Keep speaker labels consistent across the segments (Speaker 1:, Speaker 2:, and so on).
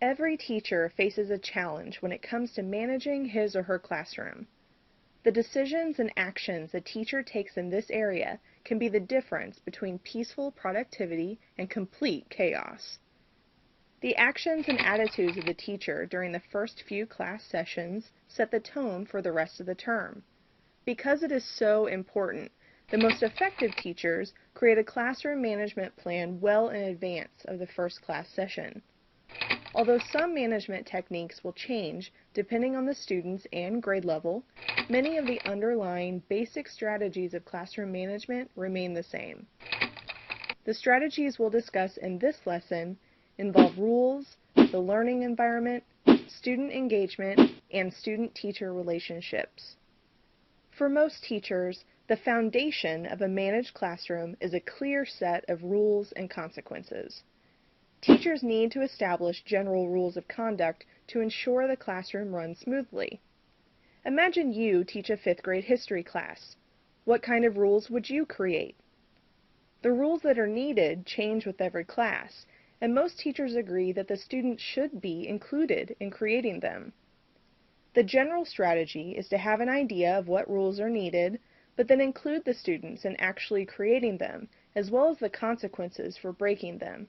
Speaker 1: Every teacher faces a challenge when it comes to managing his or her classroom. The decisions and actions a teacher takes in this area can be the difference between peaceful productivity and complete chaos. The actions and attitudes of the teacher during the first few class sessions set the tone for the rest of the term. Because it is so important, the most effective teachers create a classroom management plan well in advance of the first class session. Although some management techniques will change depending on the students and grade level, many of the underlying basic strategies of classroom management remain the same. The strategies we'll discuss in this lesson involve rules, the learning environment, student engagement, and student-teacher relationships. For most teachers, the foundation of a managed classroom is a clear set of rules and consequences. Teachers need to establish general rules of conduct to ensure the classroom runs smoothly. Imagine you teach a 5th grade history class. What kind of rules would you create? The rules that are needed change with every class, and most teachers agree that the students should be included in creating them. The general strategy is to have an idea of what rules are needed, but then include the students in actually creating them, as well as the consequences for breaking them.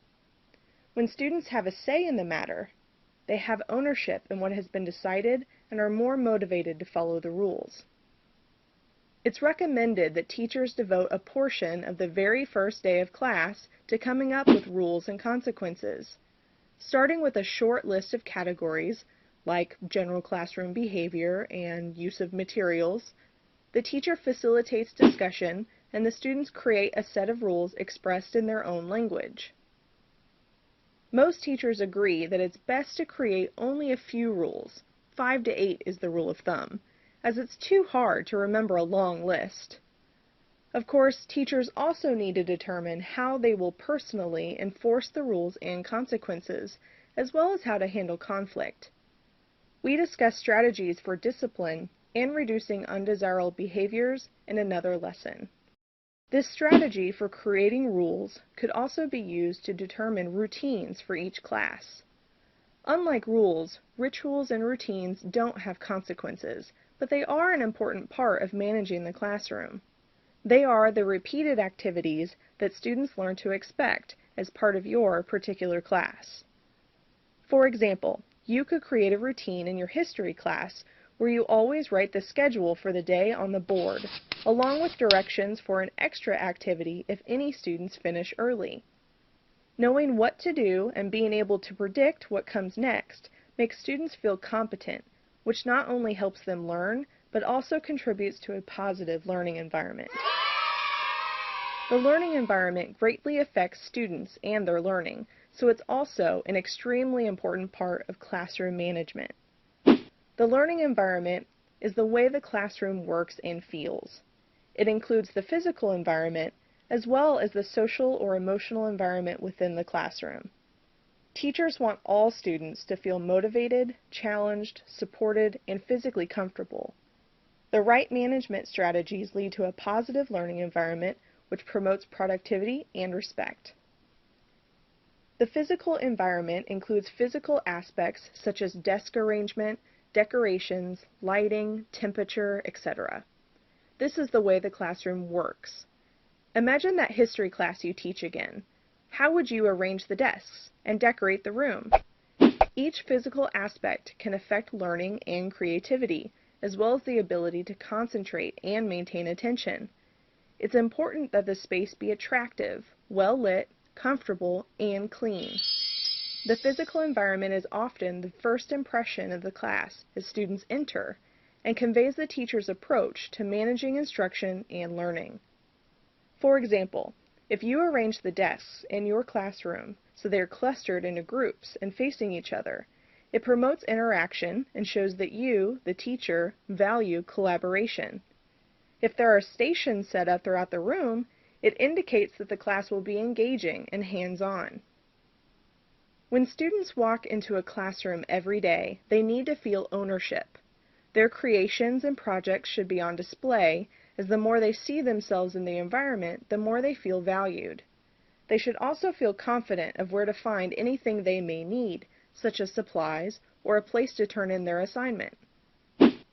Speaker 1: When students have a say in the matter, they have ownership in what has been decided and are more motivated to follow the rules. It's recommended that teachers devote a portion of the very first day of class to coming up with rules and consequences. Starting with a short list of categories, like general classroom behavior and use of materials, the teacher facilitates discussion and the students create a set of rules expressed in their own language. Most teachers agree that it's best to create only a few rules. 5 to 8 is the rule of thumb, as it's too hard to remember a long list. Of course, teachers also need to determine how they will personally enforce the rules and consequences, as well as how to handle conflict. We discuss strategies for discipline and reducing undesirable behaviors in another lesson. This strategy for creating rules could also be used to determine routines for each class. Unlike rules, rituals and routines don't have consequences, but they are an important part of managing the classroom. They are the repeated activities that students learn to expect as part of your particular class. For example, you could create a routine in your history class where you always write the schedule for the day on the board, along with directions for an extra activity if any students finish early. Knowing what to do and being able to predict what comes next makes students feel competent, which not only helps them learn, but also contributes to a positive learning environment. The learning environment greatly affects students and their learning, so it's also an extremely important part of classroom management. The learning environment is the way the classroom works and feels. It includes the physical environment as well as the social or emotional environment within the classroom. Teachers want all students to feel motivated, challenged, supported, and physically comfortable. The right management strategies lead to a positive learning environment which promotes productivity and respect. The physical environment includes physical aspects such as desk arrangement, decorations, lighting, temperature, etc. This is the way the classroom works. Imagine that history class you teach again. How would you arrange the desks and decorate the room? Each physical aspect can affect learning and creativity, as well as the ability to concentrate and maintain attention. It's important that the space be attractive, well lit, comfortable, and clean. The physical environment is often the first impression of the class as students enter and conveys the teacher's approach to managing instruction and learning. For example, if you arrange the desks in your classroom so they are clustered into groups and facing each other, it promotes interaction and shows that you, the teacher, value collaboration. If there are stations set up throughout the room, it indicates that the class will be engaging and hands-on. When students walk into a classroom every day, they need to feel ownership. Their creations and projects should be on display, as the more they see themselves in the environment, the more they feel valued. They should also feel confident of where to find anything they may need, such as supplies or a place to turn in their assignment.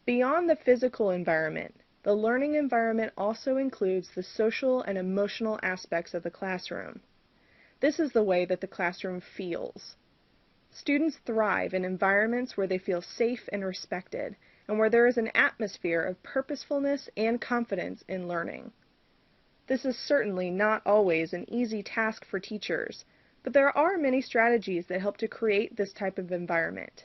Speaker 1: Beyond the physical environment, the learning environment also includes the social and emotional aspects of the classroom. This is the way that the classroom feels. Students thrive in environments where they feel safe and respected, and where there is an atmosphere of purposefulness and confidence in learning. This is certainly not always an easy task for teachers, but there are many strategies that help to create this type of environment.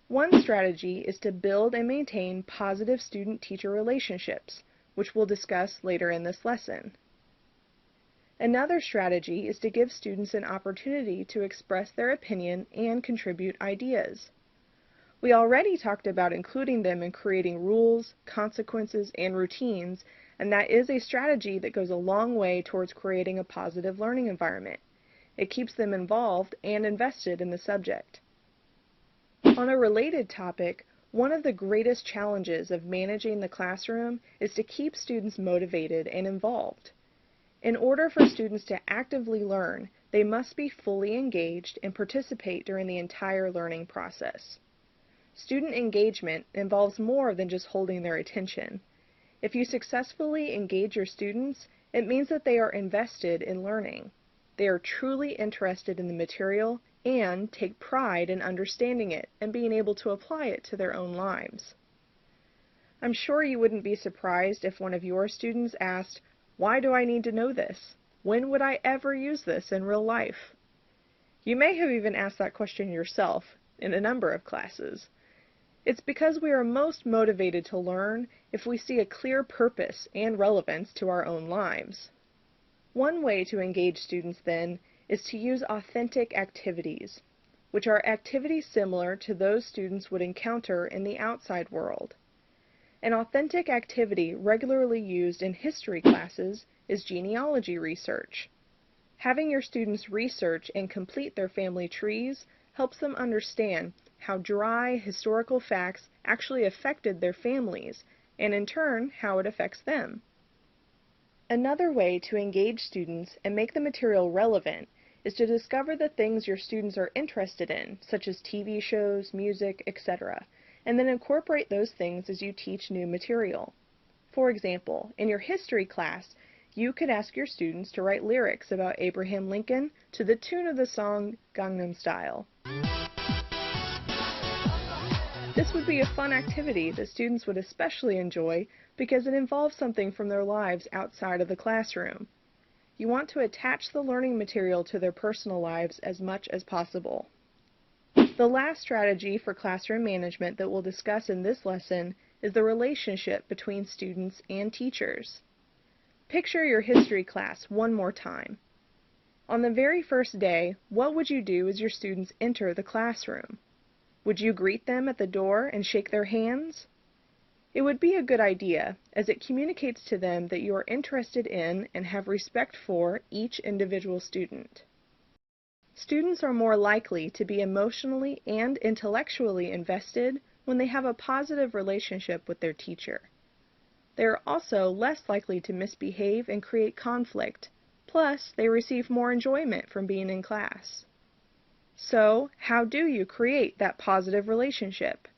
Speaker 1: One strategy is to build and maintain positive student-teacher relationships, which we'll discuss later in this lesson. Another strategy is to give students an opportunity to express their opinion and contribute ideas. We already talked about including them in creating rules, consequences, and routines, and that is a strategy that goes a long way towards creating a positive learning environment. It keeps them involved and invested in the subject. On a related topic, one of the greatest challenges of managing the classroom is to keep students motivated and involved. In order for students to actively learn, they must be fully engaged and participate during the entire learning process. Student engagement involves more than just holding their attention. If you successfully engage your students, it means that they are invested in learning. They are truly interested in the material and take pride in understanding it and being able to apply it to their own lives. I'm sure you wouldn't be surprised if one of your students asked, "Why do I need to know this? When would I ever use this in real life?" You may have even asked that question yourself in a number of classes. It's because we are most motivated to learn if we see a clear purpose and relevance to our own lives. One way to engage students, then, is to use authentic activities, which are activities similar to those students would encounter in the outside world. An authentic activity regularly used in history classes is genealogy research. Having your students research and complete their family trees helps them understand how dry historical facts actually affected their families, and in turn, how it affects them. Another way to engage students and make the material relevant is to discover the things your students are interested in, such as TV shows, music, etc., and then incorporate those things as you teach new material. For example, in your history class, you could ask your students to write lyrics about Abraham Lincoln to the tune of the song Gangnam Style. This would be a fun activity that students would especially enjoy because it involves something from their lives outside of the classroom. You want to attach the learning material to their personal lives as much as possible. The last strategy for classroom management that we'll discuss in this lesson is the relationship between students and teachers. Picture your history class one more time. On the very first day, what would you do as your students enter the classroom? Would you greet them at the door and shake their hands? It would be a good idea, as it communicates to them that you are interested in and have respect for each individual student. Students are more likely to be emotionally and intellectually invested when they have a positive relationship with their teacher. They are also less likely to misbehave and create conflict, plus they receive more enjoyment from being in class. So, how do you create that positive relationship?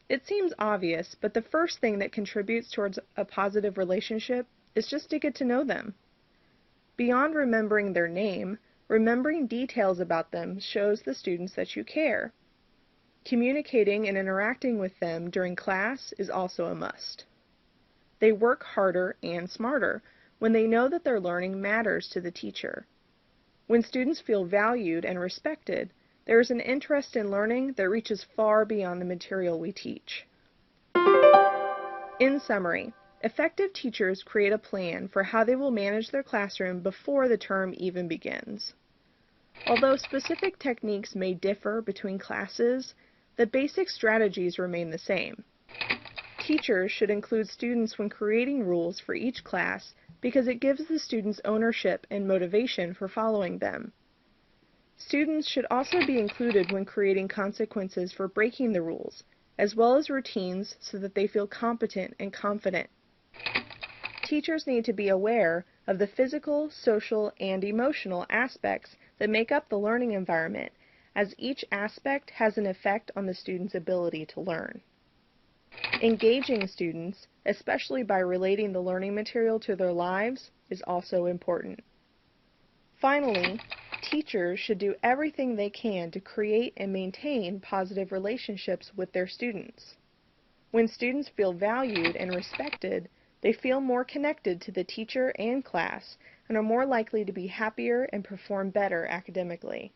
Speaker 1: It seems obvious, but the first thing that contributes towards a positive relationship is just to get to know them. Beyond remembering their name, remembering details about them shows the students that you care. Communicating and interacting with them during class is also a must. They work harder and smarter when they know that their learning matters to the teacher. When students feel valued and respected, there is an interest in learning that reaches far beyond the material we teach. In summary, effective teachers create a plan for how they will manage their classroom before the term even begins. Although specific techniques may differ between classes, the basic strategies remain the same. Teachers should include students when creating rules for each class because it gives the students ownership and motivation for following them. Students should also be included when creating consequences for breaking the rules, as well as routines so that they feel competent and confident. Teachers need to be aware of the physical, social, and emotional aspects that make up the learning environment, as each aspect has an effect on the student's ability to learn. Engaging students, especially by relating the learning material to their lives, is also important. Finally, teachers should do everything they can to create and maintain positive relationships with their students. When students feel valued and respected, they feel more connected to the teacher and class and are more likely to be happier and perform better academically.